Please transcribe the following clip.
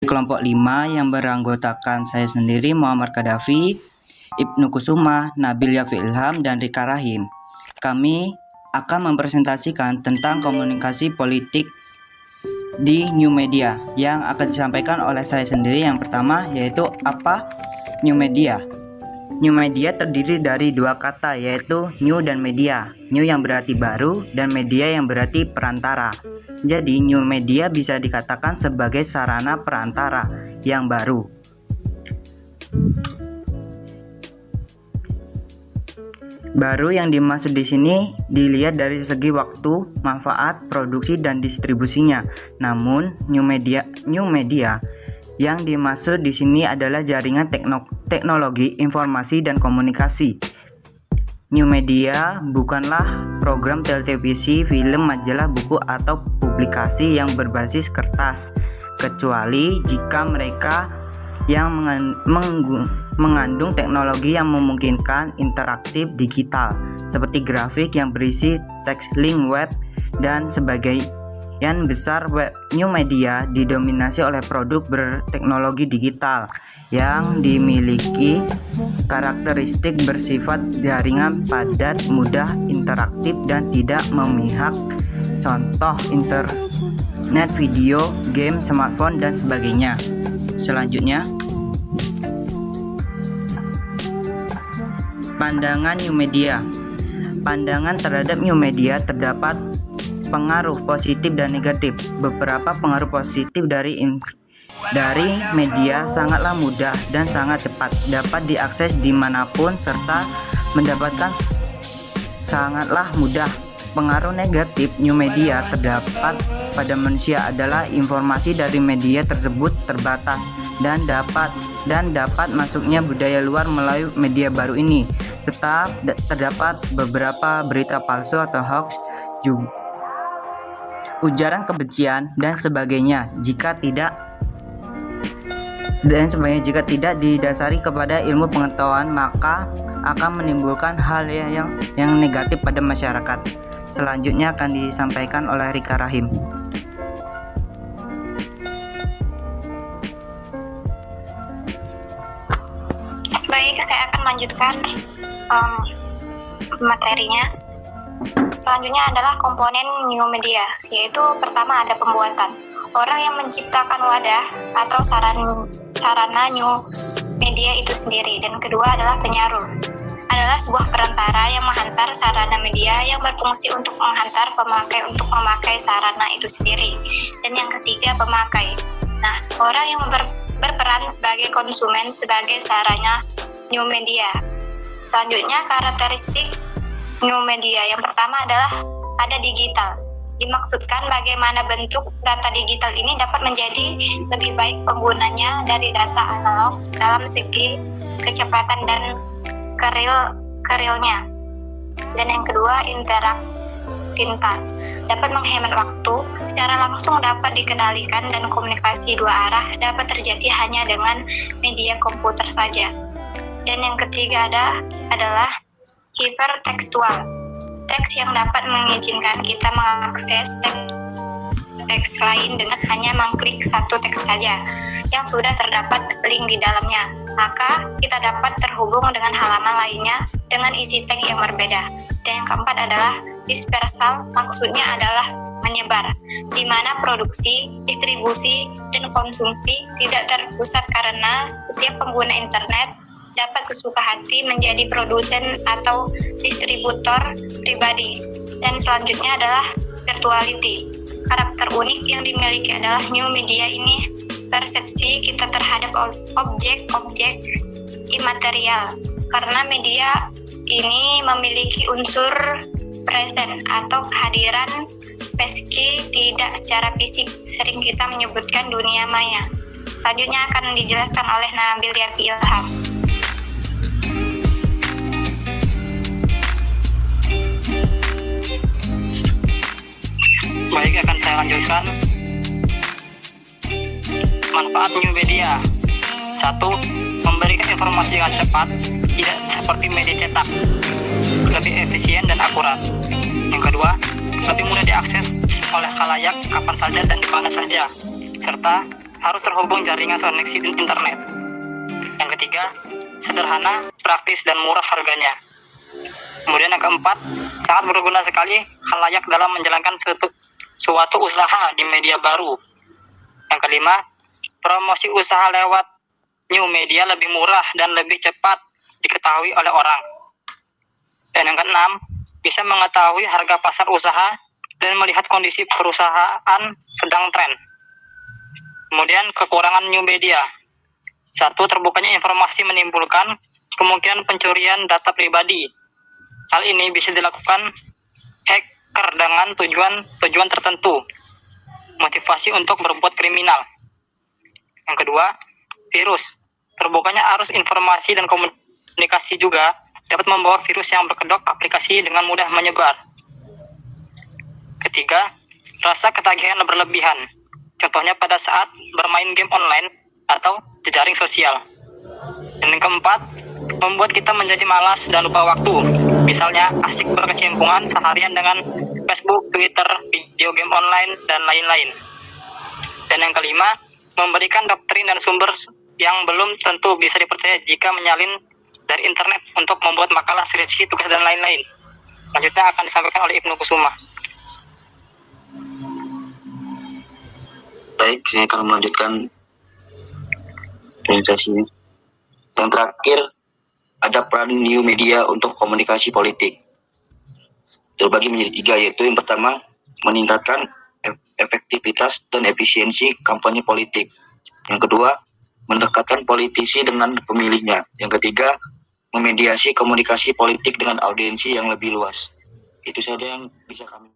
Kelompok 5 yang beranggotakan saya sendiri, Muhammad Qaddafi, Ibnu Kusuma, Nabil Yafi Ilham, dan Rika Rahim. Kami akan mempresentasikan tentang komunikasi politik di new media yang akan disampaikan oleh saya sendiri. Yang pertama yaitu apa new media. New media terdiri dari dua kata, yaitu new dan media. New yang berarti baru dan media yang berarti perantara. Jadi new media bisa dikatakan sebagai sarana perantara yang baru. Baru yang dimaksud di sini dilihat dari segi waktu, manfaat, produksi, dan distribusinya. Namun new media yang dimaksud di sini adalah jaringan teknologi, informasi, dan komunikasi. New media bukanlah program televisi, film, majalah, buku, atau publikasi yang berbasis kertas, kecuali jika mereka yang mengandung teknologi yang memungkinkan interaktif digital, seperti grafik yang berisi teks, link web, dan sebagainya. Yang besar web new media didominasi oleh produk berteknologi digital yang dimiliki karakteristik bersifat jaringan padat, mudah, interaktif, dan tidak memihak. Contoh internet, video, game, smartphone, dan sebagainya. Selanjutnya, pandangan new media. Pandangan terhadap new media terdapat pengaruh positif dan negatif. Beberapa pengaruh positif dari media sangatlah mudah dan sangat cepat, dapat diakses dimanapun, serta mendapatkan sangatlah mudah. Pengaruh negatif new media terdapat pada manusia adalah informasi dari media tersebut terbatas dan dapat masuknya budaya luar melalui media baru ini. Tetap terdapat beberapa berita palsu atau hoax, ujaran kebencian, dan sebagainya jika tidak didasari kepada ilmu pengetahuan, maka akan menimbulkan hal yang negatif pada masyarakat. Selanjutnya akan disampaikan oleh Rika Rahim. Baik, saya akan melanjutkan materinya. Selanjutnya adalah komponen new media, yaitu pertama ada pembuatan. Orang yang menciptakan wadah atau sarana new media itu sendiri. Dan kedua adalah penyalur, adalah sebuah perantara yang menghantar sarana media yang berfungsi untuk menghantar pemakai untuk memakai sarana itu sendiri. Dan yang ketiga pemakai. Nah, orang yang berperan sebagai konsumen sebagai sarana new media. Selanjutnya karakteristik new media. Yang pertama adalah ada digital. Dimaksudkan bagaimana bentuk data digital ini dapat menjadi lebih baik penggunanya dari data analog dalam segi kecepatan dan kerilnya. Dan yang kedua interaktivitas, dapat menghemat waktu, secara langsung dapat dikendalikan, dan komunikasi dua arah dapat terjadi hanya dengan media komputer saja. Dan yang ketiga adalah hipertekstual, teks yang dapat mengizinkan kita mengakses teks lain dengan hanya mengklik satu teks saja yang sudah terdapat link di dalamnya. Maka kita dapat terhubung dengan halaman lainnya dengan isi teks yang berbeda. Dan yang keempat adalah dispersal, maksudnya adalah menyebar, di mana produksi, distribusi, dan konsumsi tidak terpusat karena setiap pengguna internet dapat sesuka hati menjadi produsen atau distributor pribadi. Dan selanjutnya adalah virtuality. Karakter unik yang dimiliki adalah new media ini persepsi kita terhadap objek-objek imaterial, karena media ini memiliki unsur present atau kehadiran meski tidak secara fisik. Sering kita menyebutkan dunia maya. Selanjutnya akan dijelaskan oleh Nabil Yafi Ilham. Baik, akan saya lanjutkan. Manfaat new media. 1. Memberikan informasi yang cepat, tidak seperti media cetak, lebih efisien dan akurat. Yang kedua, lebih mudah diakses oleh khalayak kapan saja dan di mana saja, serta harus terhubung jaringan koneksi internet. Yang ketiga, sederhana, praktis, dan murah harganya. Kemudian yang keempat, sangat berguna sekali khalayak dalam menjalankan suatu usaha di media baru. Yang kelima, promosi usaha lewat new media lebih murah dan lebih cepat diketahui oleh orang. Dan yang keenam, bisa mengetahui harga pasar usaha dan melihat kondisi perusahaan sedang tren. Kemudian kekurangan new media. 1. Terbukanya informasi menimbulkan kemungkinan pencurian data pribadi. Hal ini bisa dilakukan hacker dengan tujuan tertentu, motivasi untuk berbuat kriminal. Yang kedua, virus. Terbukanya arus informasi dan komunikasi juga dapat membawa virus yang berkedok aplikasi dengan mudah menyebar. Ketiga, rasa ketagihan berlebihan. Contohnya pada saat bermain game online atau jejaring sosial. Dan yang keempat, membuat kita menjadi malas dan lupa waktu. Misalnya, asik berkesimpungan seharian dengan Facebook, Twitter, video game online, dan lain-lain. Dan yang kelima, memberikan doktrin dan sumber yang belum tentu bisa dipercaya jika menyalin dari internet untuk membuat makalah, skripsi, tugas, dan lain-lain. Selanjutnya akan disampaikan oleh Ibnu Kusuma. Baik, saya akan melanjutkan presentasinya. Yang terakhir, ada peran new media untuk komunikasi politik. Terbagi menjadi 3, yaitu yang pertama, meningkatkan efektivitas dan efisiensi kampanye politik. Yang kedua, mendekatkan politisi dengan pemilihnya. Yang ketiga, memediasi komunikasi politik dengan audiensi yang lebih luas. Itu saja yang bisa kami